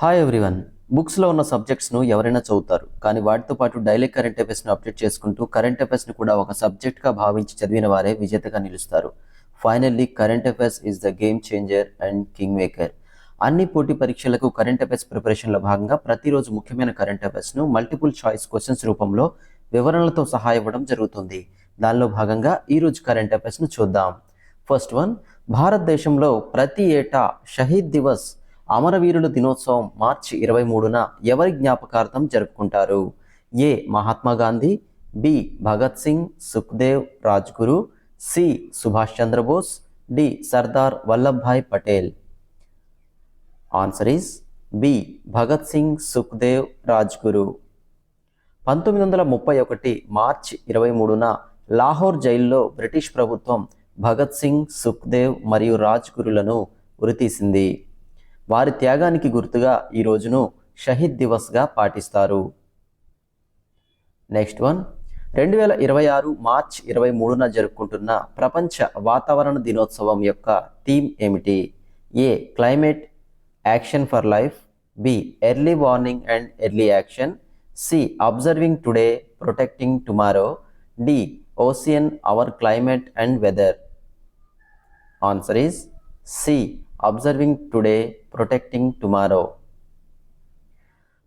Hi everyone. బుక్స్లో ఉన్న సబ్జెక్ట్స్ను ఎవరైనా చదువుతారు, కానీ వాటితో పాటు డైలీ కరెంట్ అఫైర్స్ను అప్డేట్ చేసుకుంటూ కరెంట్ అఫైర్స్ను కూడా ఒక సబ్జెక్ట్గా భావించి చదివిన వారే విజేతగా నిలుస్తారు. Finally current affairs is the game changer and king maker. అన్ని పోటీ పరీక్షలకు కరెంట్ అఫైర్స్ ప్రిపరేషన్లో భాగంగా ప్రతిరోజు ముఖ్యమైన కరెంట్ అఫైర్స్ను మల్టిపుల్ చాయిస్ క్వశ్చన్స్ రూపంలో వివరణలతో సహా ఇవ్వడం జరుగుతుంది. దానిలో భాగంగా ఈరోజు కరెంట్ అఫైర్స్ను చూద్దాం. ఫస్ట్ వన్, భారతదేశంలో ప్రతి ఏటా షహీద్ దివస్ అమరవీరుల దినోత్సవం మార్చి 23న ఎవరి జ్ఞాపకార్థం జరుపుకుంటారు? A. Mahatma Gandhi, B. Bhagat Singh, Sukhdev, Rajguru, C. Subhash Chandra Bose, D. Sardar Vallabhbhai Patel. Answer is B. Bhagat Singh, Sukhdev, Rajguru. 1931 మార్చి 23న లాహోర్ జైల్లో బ్రిటిష్ ప్రభుత్వం భగత్ సింగ్, సుఖ్దేవ్ మరియు రాజ్గురులను ఉరితీసింది. వారి త్యాగానికి గుర్తుగా ఈ రోజును షహీద్ దివస్గా పాటిస్తారు. నెక్స్ట్ వన్, 2026 మార్చ్ 23న జరుపుకుంటున్న ప్రపంచ వాతావరణ దినోత్సవం యొక్క థీమ్ ఏమిటి? A. Climate action for life, B. Early warning and early action, C. Observing today protecting tomorrow, D. Ocean our climate and weather. Answer is C. Observing today protecting tomorrow.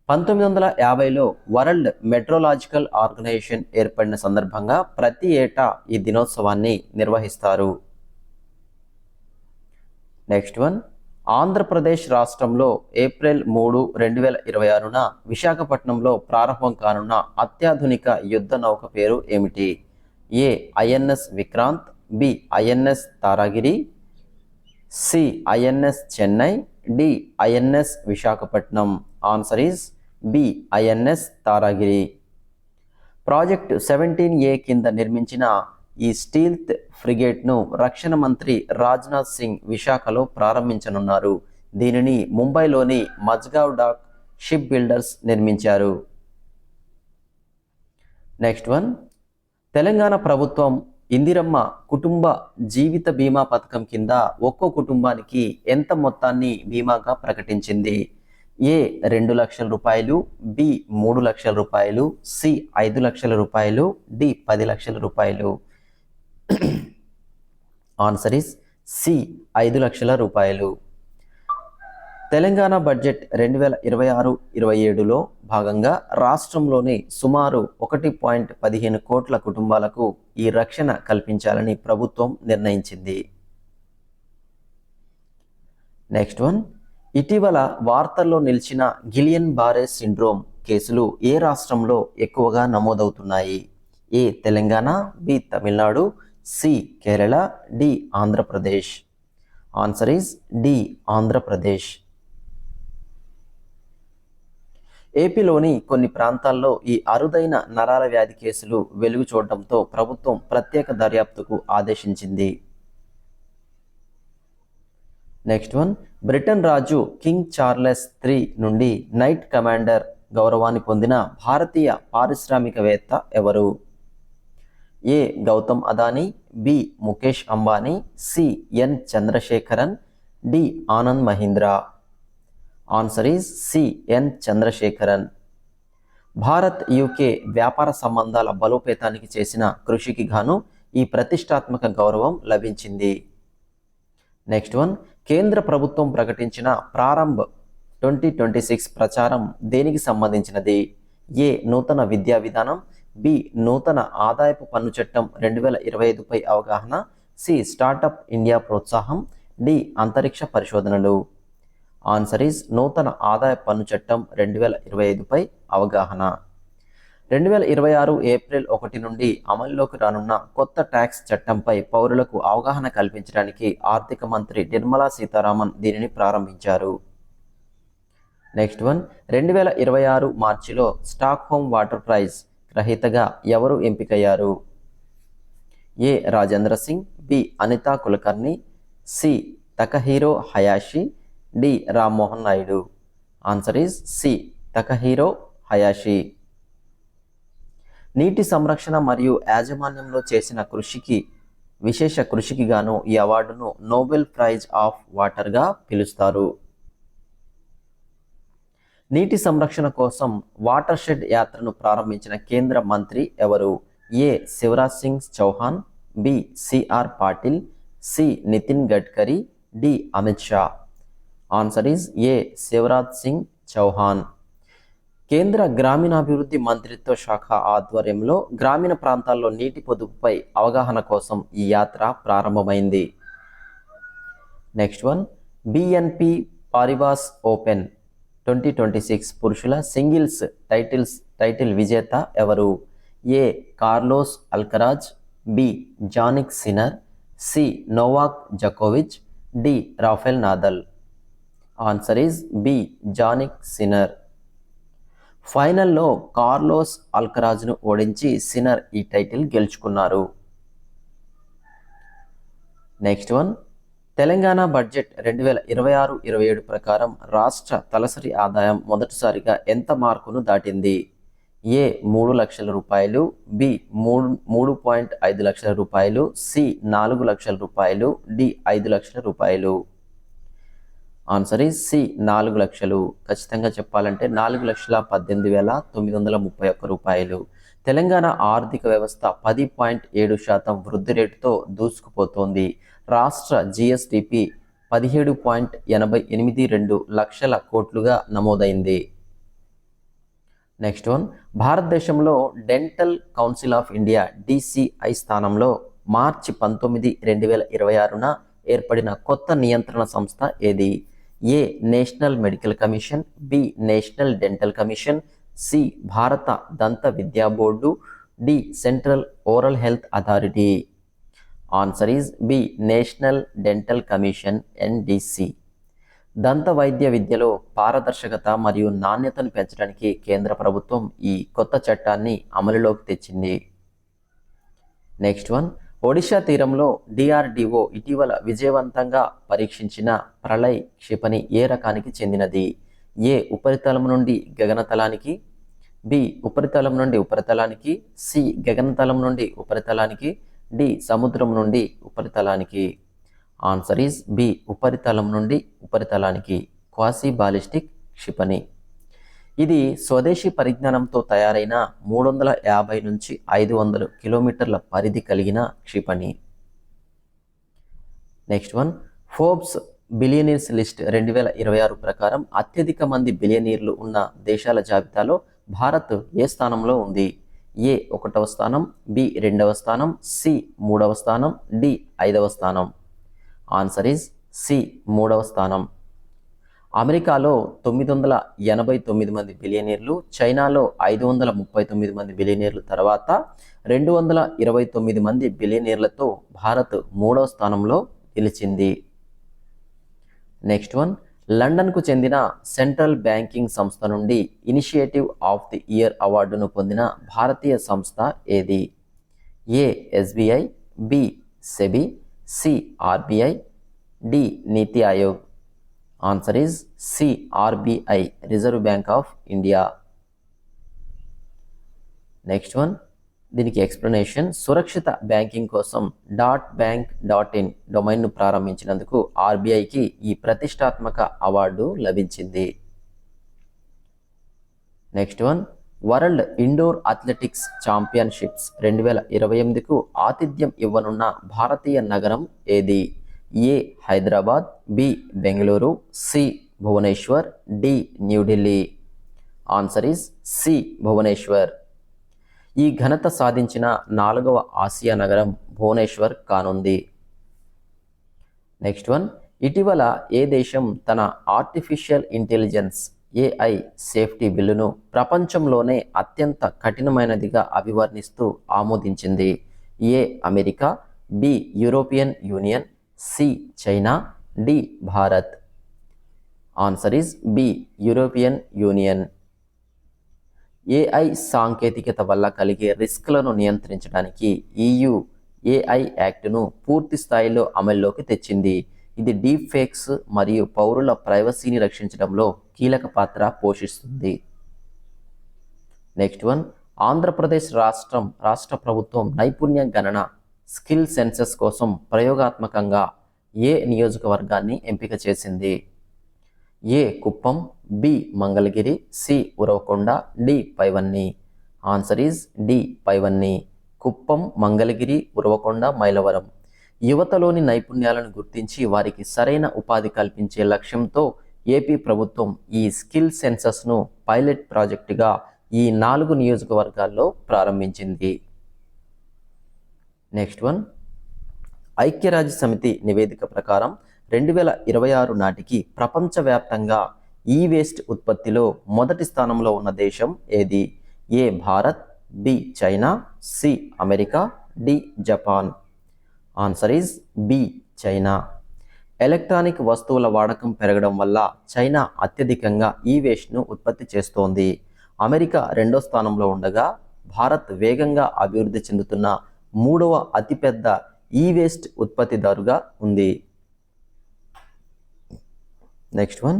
1950లో world meteorological organization ఏర్పడిన సందర్భంగా ప్రతి ఏటా ఈ దినోత్సవాన్ని నిర్వహిస్తారు. Next one, Andhra Pradesh రాష్ట్రంలో April 3, 2026న విశాఖపట్నంలో ప్రారంభం కానున్న అత్యాధునిక యుద్ధ నౌక పేరు ఏమిటి? A. INS Vikrant, B. INS Taragiri, C. INS Chennai, D. INS Visakhapatnam. Answer is B. INS Taragiri. Project 17A కింద నిర్మించిన ఈ స్టీల్త్ ఫ్రిగేట్ను రక్షణ మంత్రి రాజ్నాథ్ సింగ్ విశాఖలో ప్రారంభించనున్నారు. దీనిని ముంబైలోని మజ్గావ్ డాక్ షిప్ బిల్డర్స్ నిర్మించారు. నెక్స్ట్ వన్, తెలంగాణ ప్రభుత్వం ఇందిరమ్మ కుటుంబ జీవిత బీమా పథకం కింద ఒక్కో కుటుంబానికి ఎంత మొత్తాన్ని బీమాగా ప్రకటించింది? ఏ. 2 లక్షల రూపాయలు, బి. 3 లక్షల రూపాయలు, సి. 5 లక్షల రూపాయలు, డి. 10 లక్షల రూపాయలు. Answer is C. 5 లక్షల రూపాయలు. తెలంగాణ బడ్జెట్ 2026-27లో భాగంగా రాష్ట్రంలోని సుమారు 1.15 కోట్ల కుటుంబాలకు ఈ రక్షణ కల్పించాలని ప్రభుత్వం నిర్ణయించింది. నెక్స్ట్ వన్, ఇటీవల వార్తల్లో నిలిచిన గిలియన్ బారే సిండ్రోమ్ కేసులు ఏ రాష్ట్రంలో ఎక్కువగా నమోదవుతున్నాయి? A. Telangana, B. Tamil Nadu, C. Kerala, D. Andhra Pradesh. Answer is D. Andhra Pradesh. ఏపీలోని కొన్ని ప్రాంతాల్లో ఈ అరుదైన నరాల వ్యాధి కేసులు వెలుగు చూడటంతో ప్రభుత్వం ప్రత్యేక దర్యాప్తుకు ఆదేశించింది. నెక్స్ట్ వన్, బ్రిటన్ రాజు కింగ్ చార్లెస్ III నుండి నైట్ కమాండర్ గౌరవాన్ని పొందిన భారతీయ పారిశ్రామికవేత్త ఎవరు? A. Gautam Adani, B. Mukesh Ambani, C. N. Chandrasekaran, D. Anand Mahindra. Answer is C. N. Chandrasekaran. Bharat UK వ్యాపార సంబంధాల బలోపేతానికి చేసిన కృషికి గాను ఈ ప్రతిష్టాత్మక గౌరవం లభించింది. నెక్స్ట్ వన్, కేంద్ర ప్రభుత్వం ప్రకటించిన ప్రారంభ్ 2026 ప్రచారం దేనికి సంబంధించినది? ఏ. నూతన విద్యా విధానం, బి. నూతన ఆదాయపు పన్ను చట్టం 2025పై అవగాహన, సి. స్టార్టప్ ఇండియా ప్రోత్సాహం, డి. అంతరిక్ష పరిశోధనలు. ఆన్సర్ ఈజ్ నూతన ఆదాయ పన్ను చట్టం 2025పై అవగాహన. 2026 ఏప్రిల్ 1 నుండి అమల్లోకి రానున్న కొత్త ట్యాక్స్ చట్టంపై పౌరులకు అవగాహన కల్పించడానికి ఆర్థిక మంత్రి నిర్మలా సీతారామన్ దీనిని ప్రారంభించారు. నెక్స్ట్ వన్, 2026 మార్చిలో స్టాక్హోమ్ వాటర్ ప్రైజ్ గ్రహీతగా ఎవరు ఎంపికయ్యారు? A. Rajendra Singh, B. Anita Kulkarni, C. Takahiro Hayashi, D. Rammohan Naidu. Answer is C. Takahiro Hayashi. నీటి సంరక్షణ మరియు యాజమాన్యంలో చేసిన విశేష కృషికి గాను ఈ అవార్డును నోబెల్ ప్రైజ్ ఆఫ్ వాటర్గా పిలుస్తారు. నీటి సంరక్షణ కోసం వాటర్ షెడ్ యాత్రను ప్రారంభించిన కేంద్ర మంత్రి ఎవరు? A. Shivraj Singh Chouhan, B. CR Patil, C. Nitin Gadkari, D. Amit Shah. Answer is A. Shivraj Singh Chouhan. కేంద్ర గ్రామీణాభివృద్ధి మంత్రిత్వ శాఖ ఆధ్వర్యంలో గ్రామీణ ప్రాంతాల్లో నీటి పొదుపుపై అవగాహన కోసం ఈ యాత్ర ప్రారంభమైంది. Next one, BNP Paribas open 2026 పురుషుల సింగిల్స్ టైటిల్ విజేత ఎవరు? A. Carlos Alcaraz, B. Jannik Sinner, C. Novak జకోవిచ్, D. Rafael Nadal. Answer is B. Jannik Sinner. ఫైనల్లో కార్లోస్ అల్కరాజ్ను ఓడించి సిన్నర్ ఈ టైటిల్ గెలుచుకున్నారు. నెక్స్ట్ వన్, తెలంగాణ బడ్జెట్ 2026-27 ప్రకారం రాష్ట్ర తలసరి ఆదాయం మొదటిసారిగా ఎంత మార్కును దాటింది? ఏ. 3 లక్షల రూపాయలు, బి. 3.5 లక్షల రూపాయలు, సి. 4 లక్షల రూపాయలు, డి. 5 లక్షల రూపాయలు. Answer is C. 4 లక్షలు. ఖచ్చితంగా చెప్పాలంటే 4,18,931 రూపాయలు. తెలంగాణ ఆర్థిక వ్యవస్థ 10.7% వృద్ధి రేటుతో దూసుకుపోతోంది. రాష్ట్ర జిఎస్డిపి 17.882 లక్షల కోట్లుగా నమోదైంది. నెక్స్ట్ వన్, భారతదేశంలో dental council of India DCI స్థానంలో మార్చి 19, 2026న ఏర్పడిన కొత్త నియంత్రణ సంస్థ ఏది? A. National medical commission, B. National dental commission, C. భారత దంత విద్యా board, D. Central oral health authority. Answer is B. National dental commission NDC. దంత వైద్య విద్యలో పారదర్శకత మరియు నాణ్యతను పెంచడానికి కేంద్ర ప్రభుత్వం ఈ కొత్త చట్టాన్ని అమలులోకి తెచ్చింది. నెక్స్ట్ వన్, ఒడిషా తీరంలో DRDO ఇటీవల విజయవంతంగా పరీక్షించిన ప్రళయ్ క్షిపణి ఏ రకానికి చెందినది? ఏ. ఉపరితలం నుండి గగనతలానికి, బి. ఉపరితలం నుండి ఉపరితలానికి, సి. గగనతలం నుండి ఉపరితలానికి, డి. సముద్రం నుండి ఉపరితలానికి. Answer is B. ఉపరితలం నుండి ఉపరితలానికి. క్వాసీ బాలిస్టిక్ క్షిపణి. ఇది స్వదేశీ పరిజ్ఞానంతో తయారైన 350 నుంచి 500 కిలోమీటర్ల పరిధి కలిగిన క్షిపణి. Next one, Forbes billionaires list 2026 ప్రకారం అత్యధిక మంది బిలియనీర్లు ఉన్న దేశాల జాబితాలో భారత్ ఏ స్థానంలో ఉంది? ఏ. 1వ స్థానం, బి. 2వ స్థానం, సి. 3వ స్థానం, డి. 5వ స్థానం. Answer is C. 3వ స్థానం. అమెరికాలో 989 మంది బిలియనీర్లు, చైనాలో 539 మంది బిలియనీర్లు తర్వాత 229 మంది బిలియనీర్లతో భారత్ 3వ స్థానంలో నిలిచింది. నెక్స్ట్ వన్, లండన్కు చెందిన సెంట్రల్ బ్యాంకింగ్ సంస్థ నుండి ఇనిషియేటివ్ ఆఫ్ ది ఇయర్ అవార్డును పొందిన భారతీయ సంస్థ ఏది? A. SBI, B. SEBI, C. RBI, D. NITI Aayog. Answer is C. RBI, reserve bank of India. Next one, దీనికి ఎక్స్ప్లెనేషన్. సురక్షిత బ్యాంకింగ్ కోసం .bank.in డొమైన్ను ప్రారంభించినందుకు RBIకి ఈ ప్రతిష్టాత్మక అవార్డు లభించింది. Next one, world indoor athletics championships 2028కు ఆతిథ్యం ఇవ్వనున్న భారతీయ నగరం ఏది? A. Hyderabad, B. Bengaluru, C. Bhubaneswar, D. New Delhi. Answer is C. Bhubaneswar. ఈ ఘనత సాధించిన 4వ ఆసియా నగరం భువనేశ్వర్ కానుంది. నెక్స్ట్ వన్, ఇటీవల ఏ దేశం తన ఆర్టిఫిషియల్ ఇంటెలిజెన్స్ AI సేఫ్టీ బిల్లును ప్రపంచంలోనే అత్యంత కఠినమైనదిగా అభివర్ణిస్తూ ఆమోదించింది? A. America, B. European Union, C. China, D. Bharat. Answer is B. European Union. AI సాంకేతికత వల్ల కలిగే రిస్క్లను నియంత్రించడానికి EU AI యాక్ట్ను పూర్తి స్థాయిలో అమల్లోకి తెచ్చింది. ఇది డీప్ ఫేక్స్ మరియు పౌరుల ప్రైవసీని రక్షించడంలో కీలక పాత్ర పోషిస్తుంది. నెక్స్ట్ వన్, ఆంధ్రప్రదేశ్ రాష్ట్ర ప్రభుత్వం నైపుణ్య గణన స్కిల్ సెన్సస్ కోసం ప్రయోగాత్మకంగా ఏ నియోజకవర్గాన్ని ఎంపిక చేసింది? A Kuppam, B Mangalagiri, C Uravakonda, D పైవన్నీ. ఆన్సర్ ఈజ్ డి పైవన్నీ. కుప్పం, మంగళగిరి, ఉరవకొండ, మైలవరం. యువతలోని నైపుణ్యాలను గుర్తించి వారికి సరైన ఉపాధి కల్పించే లక్ష్యంతో ఏపీ ప్రభుత్వం ఈ స్కిల్ సెన్సస్ను పైలట్ ప్రాజెక్టుగా ఈ 4 నియోజకవర్గాల్లో ప్రారంభించింది. నెక్స్ట్ వన్, ఐక్యరాజ్య సమితి నివేదిక ప్రకారం 2026 నాటికి ప్రపంచవ్యాప్తంగా ఈ వేస్ట్ ఉత్పత్తిలో మొదటి స్థానంలో ఉన్న దేశం ఏది? A Bharat, B China, C America, D Japan. Answer is B China. Electronic వస్తువుల వాడకం పెరగడం వల్ల చైనా అత్యధికంగా ఈ వేస్ట్ను ఉత్పత్తి చేస్తోంది. అమెరికా 2వ స్థానంలో ఉండగా భారత్ వేగంగా అభివృద్ధి చెందుతున్న 3వ అతిపెద్ద ఈ వేస్ట్ ఉత్పత్తిదారుగా ఉంది. నెక్స్ట్ వన్,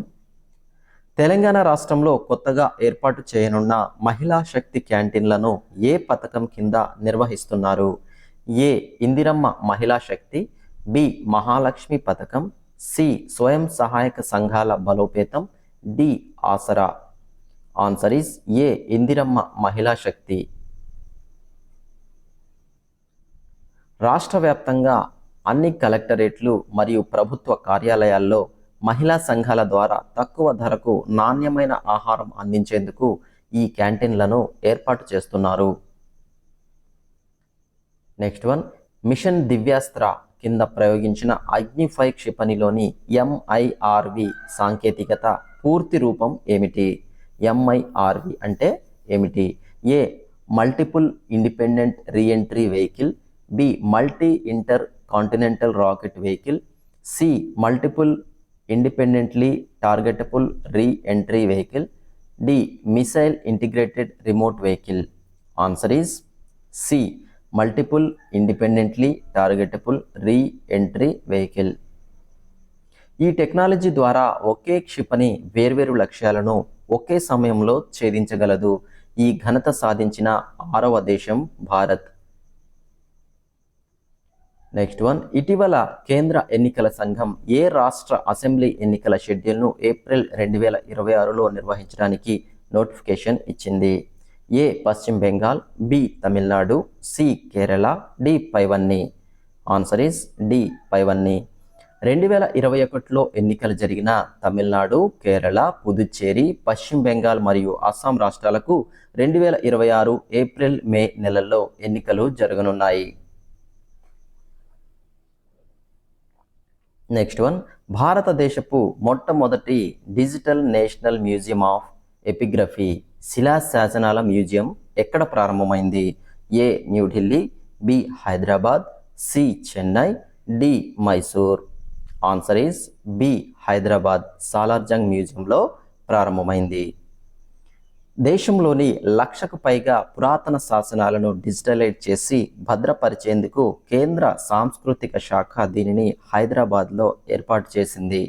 తెలంగాణ రాష్ట్రంలో కొత్తగా ఏర్పాటు చేయనున్న మహిళా శక్తి క్యాంటీన్లను ఏ పథకం కింద నిర్వహిస్తున్నారు? ఏ ఇందిరమ్మ మహిళా శక్తి, బి మహాలక్ష్మి పథకం, సి స్వయం సహాయక సంఘాల బలోపేతం, D Aasara. Answer is A Indiramma Mahila Shakti. రాష్ట్ర వ్యాప్తంగా అన్ని కలెక్టరేట్లు మరియు ప్రభుత్వ కార్యాలయాల్లో మహిళా సంఘాల ద్వారా తక్కువ ధరకు నాణ్యమైన ఆహారం అందించేందుకు ఈ క్యాంటీన్లను ఏర్పాటు చేస్తున్నారు. నెక్స్ట్ వన్, మిషన్ దివ్యాస్త్ర కింద ప్రయోగించిన అగ్ని-5 క్షిపణిలోని MIRV సాంకేతికత పూర్తి రూపం ఏమిటి? MIRV అంటే ఏమిటి? A multiple independent reentry vehicle, B multi intercontinental rocket vehicle, C multiple independently targetable reentry vehicle, D missile integrated remote vehicle. Answer is C multiple independently targetable reentry vehicle. ఈ technology ద్వారా ఒకే క్షిపణి వేర్వేరు లక్ష్యాలను ఒకే సమయంలో ఛేదించగలదు. ఈ ఘనత సాధించిన 6వ దేశం భారత్. నెక్స్ట్ వన్, ఇటీవల కేంద్ర ఎన్నికల సంఘం ఏ రాష్ట్ర అసెంబ్లీ ఎన్నికల షెడ్యూల్ను ఏప్రిల్ 2026లో నిర్వహించడానికి నోటిఫికేషన్ ఇచ్చింది? A Paschim Bengal, B Tamil Nadu, C Kerala, D పైవన్నీ. ఆన్సర్ ఈస్ డి పైవన్నీ. 2021లో ఎన్నికలు జరిగిన తమిళనాడు, కేరళ, పుదుచ్చేరి, పశ్చిమ బెంగాల్ మరియు అస్సాం రాష్ట్రాలకు 2026 ఏప్రిల్, మే నెలల్లో ఎన్నికలు జరగనున్నాయి. నెక్స్ట్ వన్, భారతదేశపు మొట్టమొదటి digital national museum of epigraphy శిలా శాసనాల మ్యూజియం ఎక్కడ ప్రారంభమైంది? A New Delhi, B Hyderabad, C Chennai, D Mysore. Answer is B Hyderabad Salar Jung మ్యూజియంలో ప్రారంభమైంది. దేశంలోని 1,00,000కు పైగా పురాతన శాసనాలను డిజిటలైజ్ చేసి భద్రపరిచేందుకు కేంద్ర సాంస్కృతిక శాఖ దీనిని హైదరాబాద్లో ఏర్పాటు చేసింది.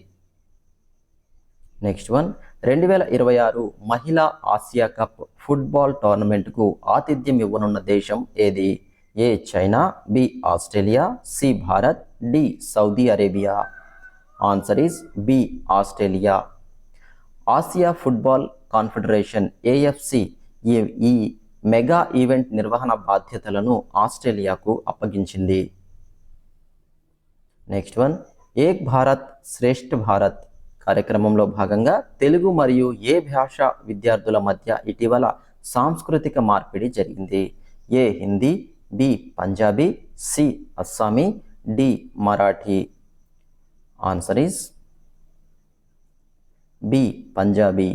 నెక్స్ట్ వన్, 2026 మహిళా ఆసియా కప్ ఫుట్బాల్ టోర్నమెంట్కు ఆతిథ్యం ఇవ్వనున్న దేశం ఏది? A China, B Australia, C Bharat, D Saudi Arabia. Answer is B Australia. Asia football confederation AFC ఈ మెగా ఈవెంట్ నిర్వహణ బాధ్యతలను ఆస్ట్రేలియాకు అప్పగించింది. నెక్స్ట్ వన్, ఏక్ భారత్ శ్రేష్ఠ భారత్ కార్యక్రమంలో భాగంగా తెలుగు మరియు ఏ భాష విద్యార్థుల మధ్య ఇటీవల సాంస్కృతిక మార్పిడి జరిగింది? A Hindi, B Punjabi, C Assamese, D Marathi. Answer is B Punjabi.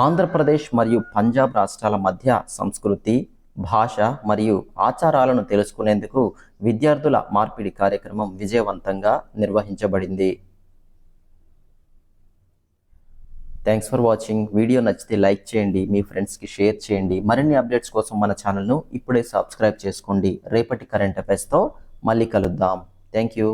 Andhra Pradesh మరియు పంజాబ్ రాష్ట్రాల మధ్య సంస్కృతి, భాష మరియు ఆచారాలను తెలుసుకునేందుకు విద్యార్థుల మార్పిడి కార్యక్రమం విజయవంతంగా నిర్వహించబడింది. Thanks for watching. వీడియో నచ్చితే లైక్ చేయండి, మీ ఫ్రెండ్స్కి షేర్ చేయండి. మరిన్ని అప్డేట్స్ కోసం మన ఛానల్ను ఇప్పుడే సబ్స్క్రైబ్ చేసుకోండి. రేపటి కరెంట్ అఫైర్స్తో మళ్ళీ కలుద్దాం. Thank you.